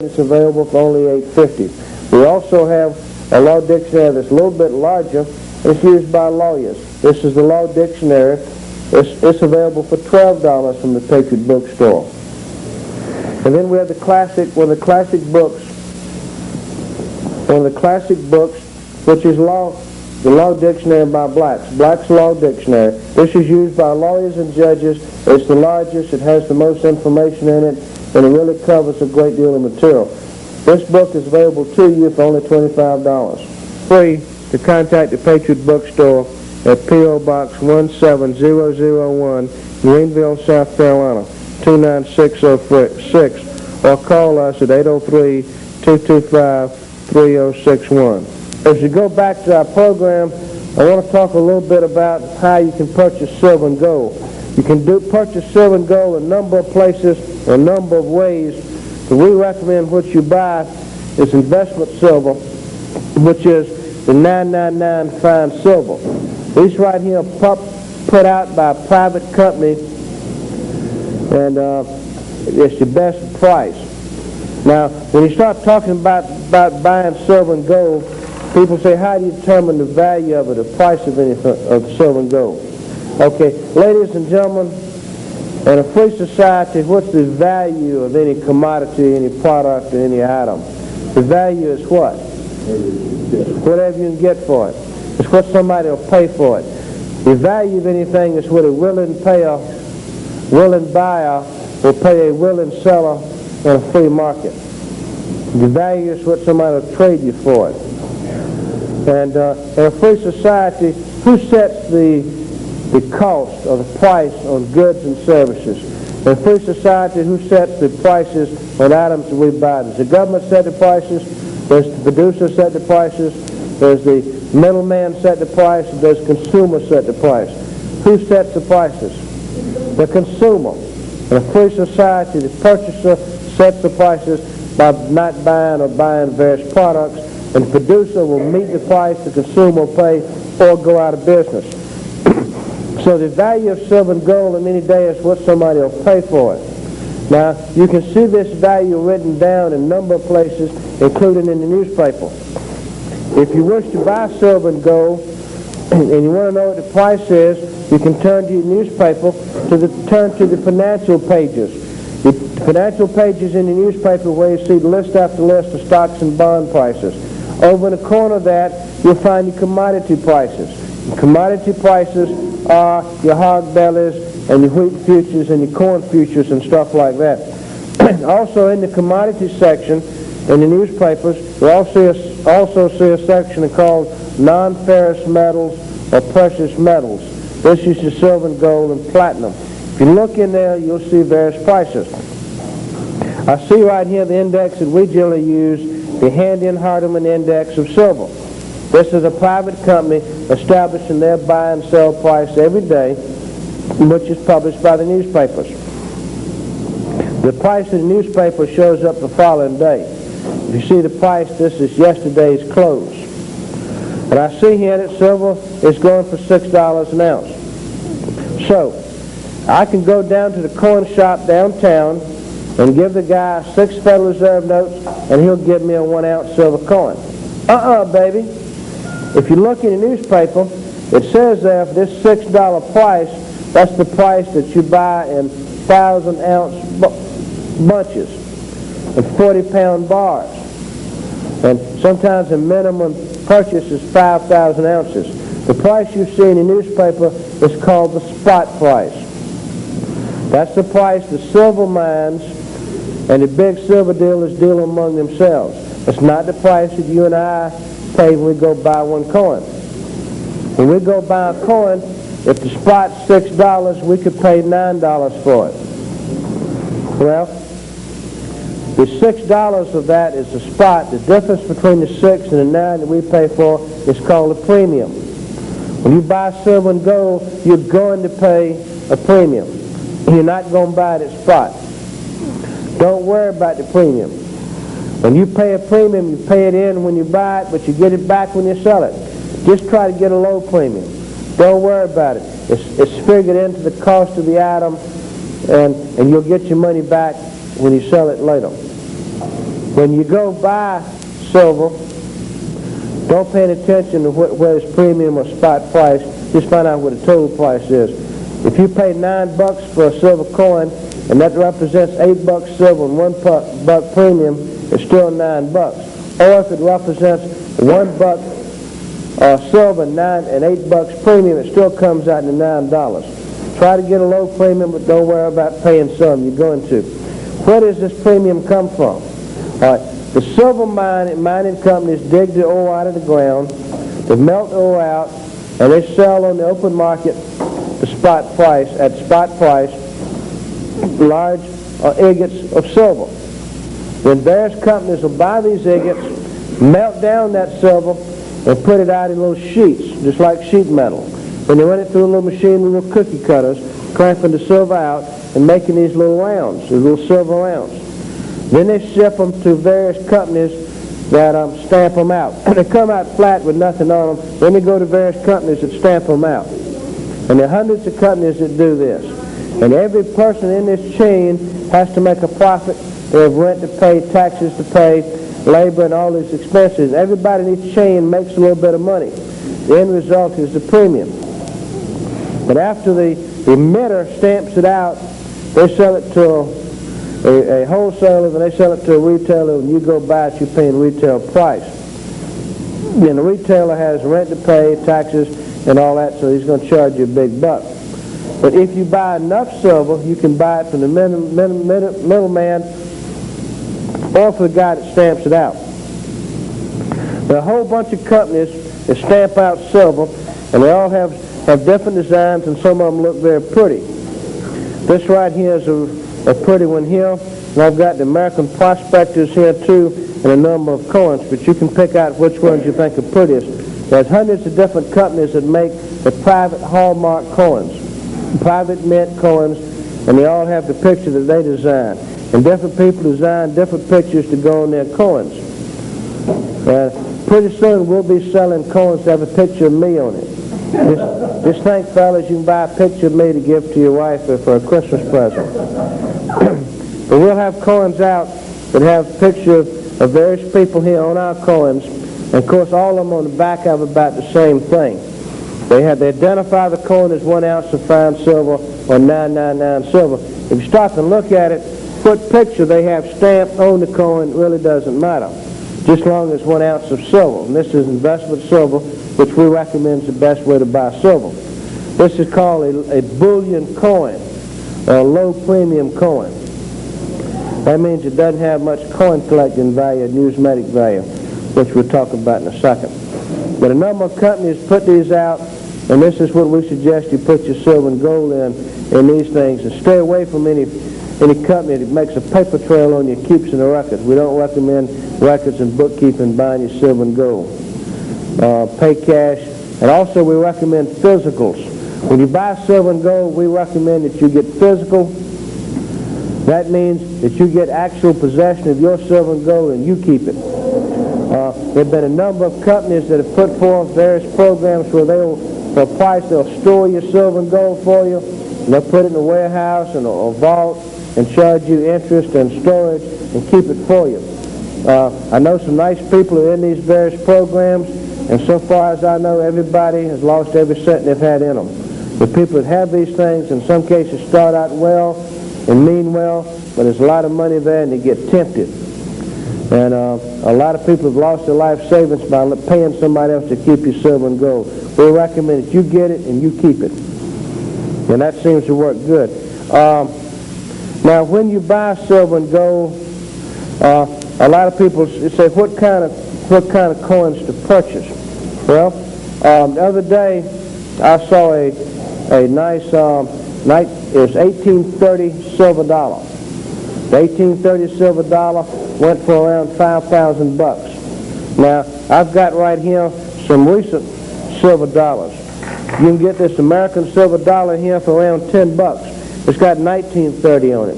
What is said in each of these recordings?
It's available for only $8.50. We also have a law dictionary that's a little bit larger. It's used by lawyers. This is the law dictionary. It's available for $12 from the Patriot Bookstore. And then we have the classic, one of the classic books, which is the law dictionary by Black's. Black's Law Dictionary. This is used by lawyers and judges. It's the largest. It has the most information in it. And it really covers a great deal of material. This book is available to you for only $25. Free to contact the Patriot Bookstore at P.O. Box 17001, Greenville, South Carolina, 29606, or call us at 803-225-3061. As we go back to our program, I want to talk a little bit about how you can purchase silver and gold. You can purchase silver and gold in a number of places, a number of ways. But we recommend what you buy is investment silver, which is the 999 fine silver. These right here are put out by a private company, and it's the best price. Now, when you start talking about buying silver and gold, people say, how do you determine the value of it, the price of silver and gold? Okay, ladies and gentlemen, in a free society, what's the value of any commodity, any product, or any item? The value is what? Whatever you can get for it. It's what somebody will pay for it. The value of anything is what a willing buyer will pay a willing seller in a free market. The value is what somebody will trade you for it. And in a free society, who sets the cost or the price on goods and services? In a free society, who sets the prices on items that we buy? Does the government set the prices? Does the producer set the prices? Does the middleman set the price? Does consumer set the price? Who sets the prices? The consumer. In a free society, the purchaser sets the prices by not buying or buying various products, and the producer will meet the price the consumer will pay or go out of business. So the value of silver and gold in any day is what somebody will pay for it. Now, you can see this value written down in a number of places, including in the newspaper. If you wish to buy silver and gold, and you want to know what the price is, you can turn to your newspaper, turn to the financial pages. The financial pages in the newspaper where you see list after list of stocks and bond prices. Over in the corner of that, you'll find your commodity prices. The commodity prices are your hog bellies and your wheat futures and your corn futures and stuff like that. Also in the commodity section in the newspapers, you also see a section called non-ferrous metals or precious metals. This is your silver and gold and platinum. If you look in there, you'll see various prices. I see right here the index that we generally use, the Handy and Hardeman Index of Silver. This is a private company establishing their buy and sell price every day, which is published by the newspapers. The price of the newspaper shows up the following day. If you see the price, this is yesterday's close. And I see here that silver is going for $6 an ounce. So, I can go down to the coin shop downtown and give the guy 6 Federal Reserve notes, and he'll give me a 1-ounce silver coin. Baby. If you look in the newspaper, it says there for this $6 price, that's the price that you buy in 1,000-ounce bunches and 40-pound bars. And sometimes the minimum purchase is 5,000 ounces. The price you see in the newspaper is called the spot price. That's the price the silver mines and the big silver dealers deal among themselves. It's not the price that you and I pay when we go buy one coin. When we go buy a coin, if the spot's $6, we could pay $9 for it. Well, the $6 of that is the spot. The difference between the 6 and the 9 that we pay for is called a premium. When you buy silver and gold, you're going to pay a premium. You're not going to buy it at spot. Don't worry about the premium. When you pay a premium, you pay it in when you buy it, but you get it back when you sell it. Just try to get a low premium. Don't worry about it. It's figured into the cost of the item, and you'll get your money back when you sell it later. When you go buy silver, don't pay any attention to whether it's premium or spot price. Just find out what the total price is. If you pay $9 for a silver coin, and that represents $8 silver and $1 premium, it's still $9. Or if it represents $1 silver and $8 premium, it still comes out to $9. Try to get a low premium, but don't worry about paying some. You're going to. Where does this premium come from? The silver mining companies dig the ore out of the ground, they melt the ore out, and they sell on the open market at spot price, large ingots of silver. Then various companies will buy these ingots, melt down that silver, and put it out in little sheets, just like sheet metal. When they run it through a little machine with little cookie cutters, cramping the silver out and making these little rounds, these little silver rounds. Then they ship them to various companies that stamp them out. They come out flat with nothing on them. Then they go to various companies that stamp them out. And there are hundreds of companies that do this. And every person in this chain has to make a profit. They have rent to pay, taxes to pay, labor and all these expenses. Everybody in each chain makes a little bit of money. The end result is the premium. But after the emitter stamps it out, they sell it to a wholesaler, and they sell it to a retailer. When you go buy it, you're paying retail price. And the retailer has rent to pay, taxes, and all that, so he's going to charge you a big buck. But if you buy enough silver, you can buy it from the middleman or for the guy that stamps it out. There are a whole bunch of companies that stamp out silver, and they all have different designs, and some of them look very pretty. This right here is a pretty one here, and I've got the American Prospectors here too, and a number of coins, but you can pick out which ones you think are prettiest. There's hundreds of different companies that make the private hallmark coins, private mint coins, and they all have the picture that they design. And different people design different pictures to go on their coins. Pretty soon we'll be selling coins that have a picture of me on it. Just think, fellas, you can buy a picture of me to give to your wife for a Christmas present. But we'll have coins out that have pictures of various people here on our coins. And of course, all of them on the back have about the same thing. They identify the coin as 1 ounce of fine silver or 999 silver. If you stop and look at it, what picture they have stamped on the coin really doesn't matter, just long as 1 ounce of silver. And this is investment silver, which we recommend is the best way to buy silver. This is called a bullion coin, or a low premium coin. That means it doesn't have much coin collecting value, numismatic value, which we'll talk about in a second. But a number of companies put these out, and this is what we suggest you put your silver and gold in these things, and stay away from any company that makes a paper trail on your keeps and the records. We don't recommend records and bookkeeping buying your silver and gold. Pay cash, and also we recommend physicals. When you buy silver and gold, we recommend that you get physical. That means that you get actual possession of your silver and gold and you keep it. There have been a number of companies that have put forth various programs where for a price they'll store your silver and gold for you, and they'll put it in a warehouse and a vault and charge you interest and storage and keep it for you. I know some nice people who are in these various programs, and so far as I know, everybody has lost every cent they've had in them. The people that have these things, in some cases, start out well and mean well, but there's a lot of money there and they get tempted. And a lot of people have lost their life savings by paying somebody else to keep your silver and gold. We recommend that you get it and you keep it. And that seems to work good. Now, when you buy silver and gold, a lot of people say, what kind of coins to purchase? Well, the other day I saw a nice, it was 1830 silver dollar. The 1830 silver dollar went for around $5,000. Now, I've got right here some recent silver dollars. You can get this American silver dollar here for around $10. It's got 1930 on it.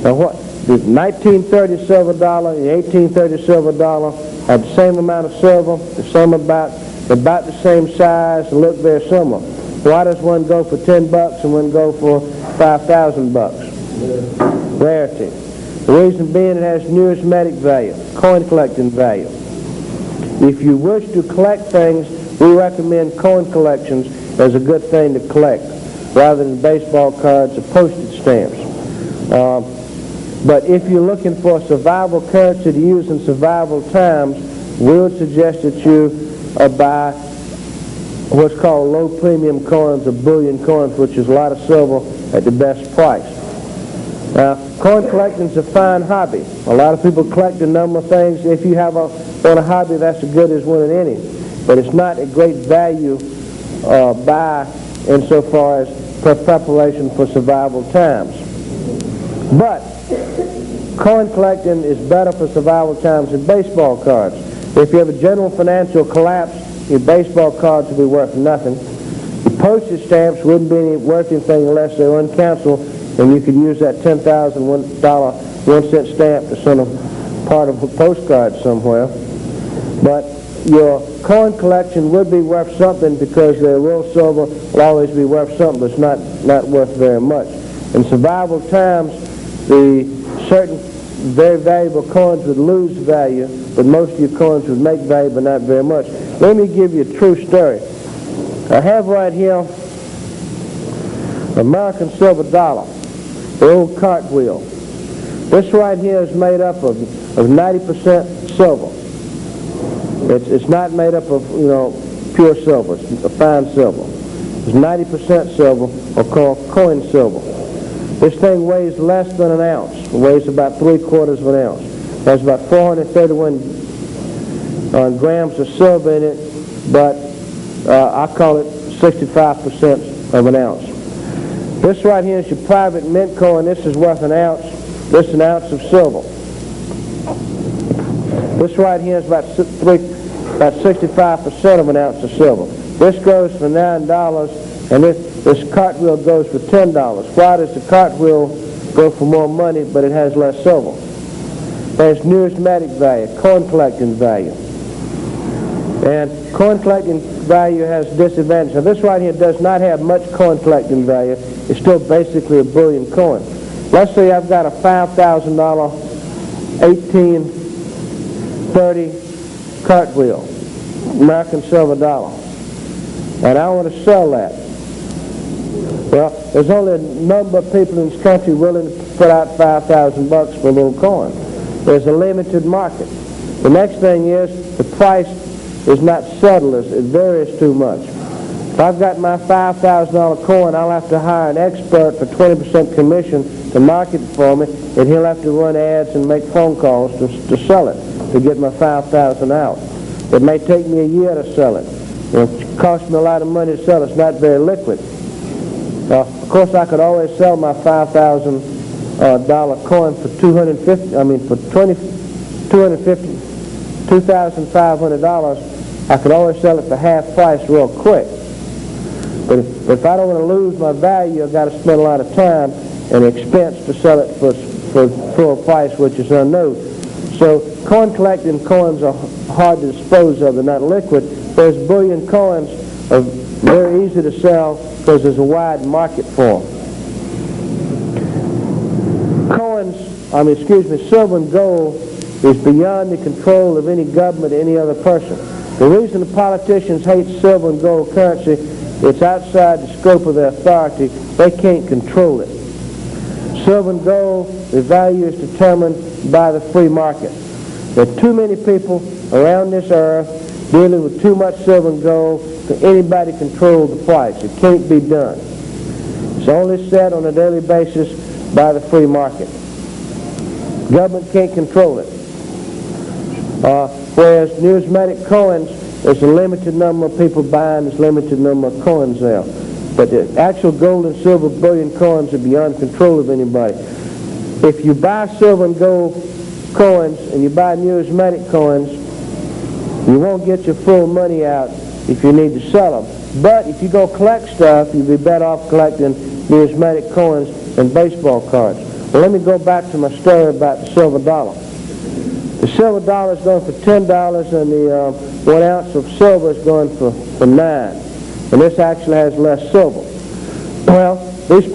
Now, what? The 1930 silver dollar and the 1830 silver dollar have the same amount of silver, about the same size, and look very similar. Why does one go for $10 and one go for $5,000? Rarity. The reason being it has numismatic value, coin collecting value. If you wish to collect things, we recommend coin collections as a good thing to collect, rather than baseball cards or postage stamps. But if you're looking for survival currency to use in survival times, we would suggest that you buy what's called low premium coins or bullion coins, which is a lot of silver at the best price. Now, coin collecting is a fine hobby. A lot of people collect a number of things. If you have on a hobby, that's as good as winning any. But it's not a great value buy insofar as preparation for survival times. But coin collecting is better for survival times than baseball cards. If you have a general financial collapse, your baseball cards will be worth nothing. Your postage stamps wouldn't be worth anything unless they were uncanceled, and you could use that $10,000 1-cent stamp to send a part of a postcard somewhere. But your coin collection would be worth something because the real silver will always be worth something, but it's not worth very much. In survival times, the certain very valuable coins would lose value, but most of your coins would make value, but not very much. Let me give you a true story. I have right here American silver dollar, the old cartwheel. This right here is made up of 90% silver. It's not made up of, pure silver. It's a fine silver. It's 90% silver, or called coin silver. This thing weighs less than an ounce. It weighs about 3/4 of an ounce. There's about 431 grams of silver in it, but I call it 65% of an ounce. This right here is your private mint coin. This is worth an ounce. This is an ounce of silver. This right here is about 65% of an ounce of silver. This goes for $9, and this cartwheel goes for $10. Why does the cartwheel go for more money, but it has less silver? There's numismatic value, coin collecting value. And coin collecting value has disadvantages. Now this right here does not have much coin collecting value. It's still basically a bullion coin. Let's say I've got a $5,000 1830 cartwheel, American silver dollar, and I want to sell that. Well, there's only a number of people in this country willing to put out $5,000 for a little coin. There's a limited market. The next thing is the price is not settled. It varies too much. If I've got my $5,000 coin, I'll have to hire an expert for 20% commission to market it for me, and he'll have to run ads and make phone calls to sell it, to get my $5,000 out. It may take me a year to sell it. It costs me a lot of money to sell it. It's not very liquid. Of course, I could always sell my $5,000 coin for $2,500. I could always sell it for half price real quick. But if I don't want to lose my value, I've got to spend a lot of time and expense to sell it for full price, which is unknown. So coin collecting coins are hard to dispose of. They're not liquid. Whereas bullion coins are very easy to sell because there's a wide market for them. Silver and gold is beyond the control of any government or any other person. The reason the politicians hate silver and gold currency, it's outside the scope of their authority. They can't control it. Silver and gold, the value is determined by the free market. There are too many people around this earth dealing with too much silver and gold for anybody to control the price. It can't be done. It's only set on a daily basis by the free market. Government can't control it. Whereas numismatic coins, there's a limited number of people buying, there's a limited number of coins there. But the actual gold and silver bullion coins are beyond control of anybody. If you buy silver and gold coins and you buy numismatic coins, you won't get your full money out if you need to sell them. But if you go collect stuff, you'll be better off collecting numismatic coins than baseball cards. Well, let me go back to my story about the silver dollar. The silver dollar is going for $10, and the 1 ounce of silver is going for $9. And this actually has less silver. Well, these